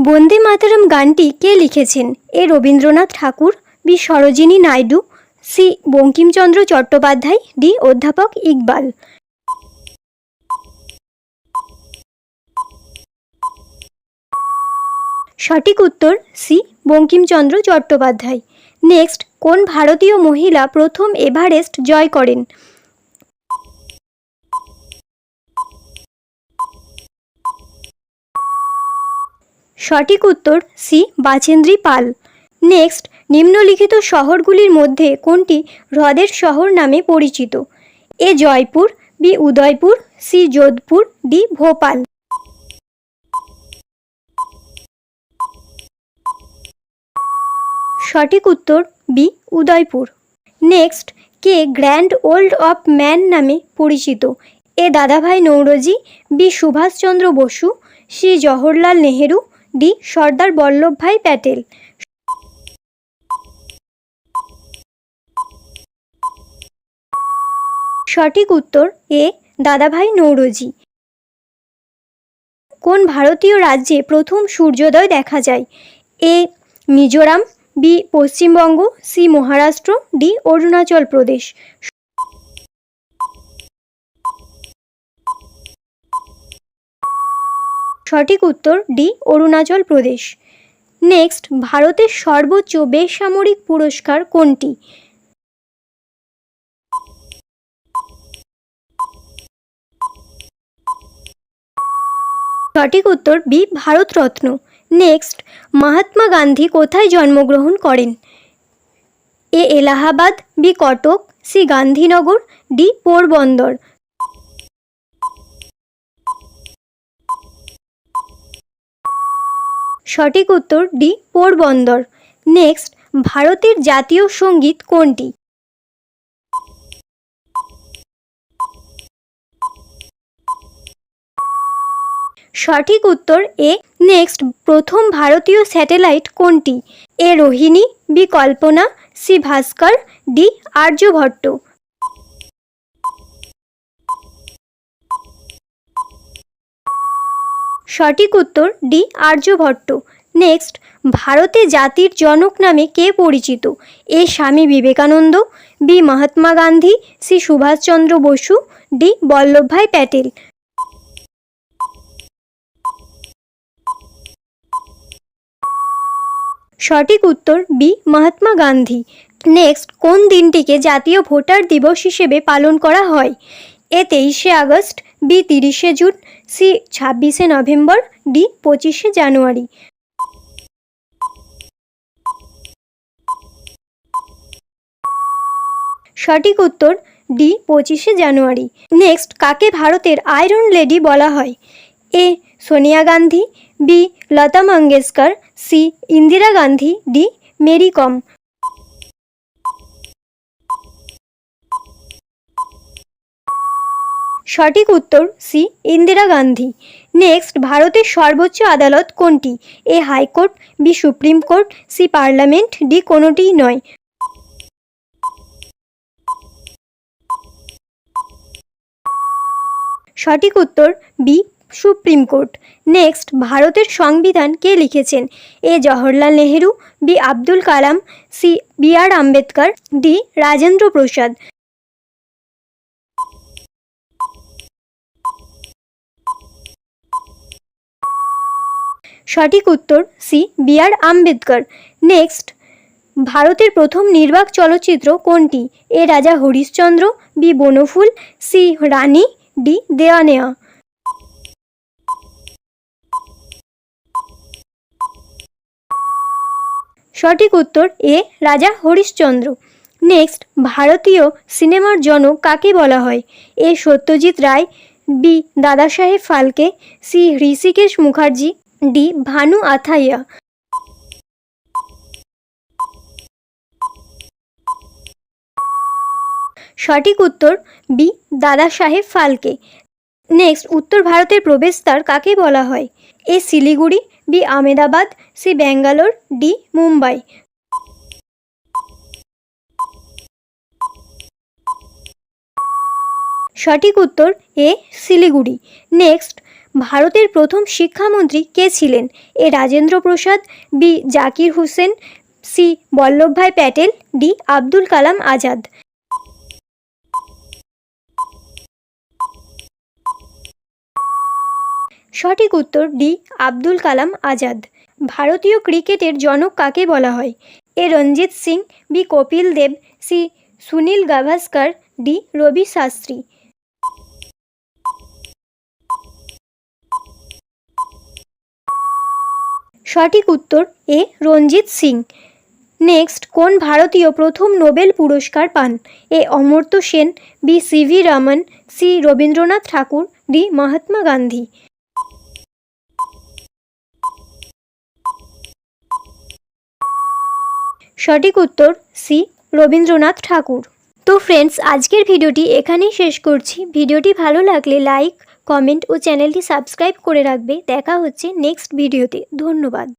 বন্দে মাতরম গানটি কে লিখেছেন? A Rabindranath Thakur, B Sarojini Naidu, C Bankimchandra Chattopadhyay, D অধ্যাপক ইকবাল। সঠিক উত্তর সি বঙ্কিমচন্দ্র চট্টোপাধ্যায়। নেক্সট, কোন ভারতীয় মহিলা প্রথম এভারেস্ট জয় করেন? সঠিক উত্তর সি বাচেন্দ্রী পাল। নেক্সট, নিম্নলিখিত শহরগুলির মধ্যে কোনটি হ্রদের শহর নামে পরিচিত? A Jaipur, B Udaipur, C Jodhpur, D Bhopal. সঠিক উত্তর বি উদয়পুর। নেক্সট, কে গ্র্যান্ড ওল্ড অফ ম্যান নামে পরিচিত? A Dadabhai Naoroji, B Subhashchandra Basu, C Jawaharlal Nehru, D Sardar Vallabhbhai Patel. সঠিক উত্তর এ দাদাভাই নৌরোজি। কোন ভারতীয় রাজ্যে প্রথম সূর্যোদয় দেখা যায়? A Mizoram, B Paschimbanga, C Maharashtra, D Arunachal Pradesh. সঠিক উত্তর ডি অরুণাচল প্রদেশ। নেক্সট, ভারতের সর্বোচ্চ বেসামরিক পুরস্কার কোনটি? সঠিক উত্তর বি ভারতরত্ন। নেক্সট, মহাত্মা গান্ধী কোথায় জন্মগ্রহণ করেন? A Allahabad, B Cuttack, C Gandhinagar, D Porbandar. সঠিক উত্তর ডি পোরবন্দর। নেক্সট, ভারতের জাতীয় সঙ্গীত কোনটি? সঠিক উত্তর এ। নেক্সট, প্রথম ভারতীয় স্যাটেলাইট কোনটি? এ রোহিণী, বি কল্পনা, সি ভাস্কর, ডি আর্যভট্ট। সঠিক উত্তর ডি আর্যভট্ট। নেক্সট, ভারতে জাতির জনক নামে কে পরিচিত? A Swami Vivekananda, B Mahatma Gandhi, C Subhas Chandra Bose, D Vallabhbhai Patel. সঠিক উত্তর বি মহাত্মা গান্ধী। নেক্সট, কোন দিনটিকে জাতীয় ভোটার দিবস হিসেবে পালন করা হয়? এ 23শে আগস্ট, বি 30শে জুন, সি 26শে নভেম্বর, ডি 25শে জানুয়ারি। সঠিক উত্তর ডি 25শে জানুয়ারি। নেক্সট, কাকে ভারতের আয়রন লেডি বলা হয়? A Sonia Gandhi, B Lata Mangeshkar, C Indira Gandhi, D Mary Kom. সঠিক উত্তর সি ইন্দিরা গান্ধী। নেক্সট, ভারতের সর্বোচ্চ আদালত কোনটি? A high court, B supreme court, C parliament, D কোনোটিই নয়। সঠিক উত্তর বি সুপ্রিম কোর্ট। নেক্সট, ভারতের সংবিধান কে লিখেছেন? এ Jawaharlal Nehru, B Abdul Kalam, C B আর আম্বেদকর, ডি রাজেন্দ্র প্রসাদ। সঠিক উত্তর সি বি আর আম্বেদকর। নেক্সট, ভারতের প্রথম নির্বাক চলচ্চিত্র কোনটি? এ রাজা হরিশ্চন্দ্র, বি বনফুল, সি রানী, ডি দেওয়া নেয়া। সঠিক উত্তর এ রাজা হরিশ্চন্দ্র। নেক্সট, ভারতীয় সিনেমার জনক কাকে বলা হয়? এ সত্যজিৎ রায়, বি দাদা সাহেব ফালকে, সি হৃষিকেশ মুখার্জি, ডি ভানু আথাইয়া। সঠিক উত্তর বি দাদা সাহেব ফালকে। নেক্সট, উত্তর ভারতের প্রবেশদ্বার কাকে বলা হয়? A Siliguri, B Ahmedabad, C Bangalore, D Mumbai. সঠিক উত্তর এ শিলিগুড়ি। নেক্সট, ভারতের প্রথম শিক্ষামন্ত্রী কে ছিলেন? A Rajendra Prasad, B Zakir Hussain, C Vallabhbhai Patel, D Abdul Kalam Azad. সঠিক উত্তর ডি আব্দুল কালাম আজাদ। ভারতীয় ক্রিকেটের জনক কাকে বলা হয়? এ Ranjit Singh, B Kapil Dev, C Sunil Gavaskar, D Ravi Shastri. সঠিক উত্তর এ রঞ্জিত সিং। নেক্সট, কোন ভারতীয় প্রথম নোবেল পুরস্কার পান? A Amartya Sen, B C V Raman, C Rabindranath Thakur, D Mahatma Gandhi. সঠিক উত্তর সি রবীন্দ্রনাথ ঠাকুর। তো ফ্রেন্ডস, আজকের ভিডিওটি এখানেই শেষ করছি। ভিডিওটি ভালো লাগলে লাইক, কমেন্ট ও চ্যানেলটি সাবস্ক্রাইব করে রাখবে। দেখা হচ্ছে নেক্সট ভিডিওতে। ধন্যবাদ।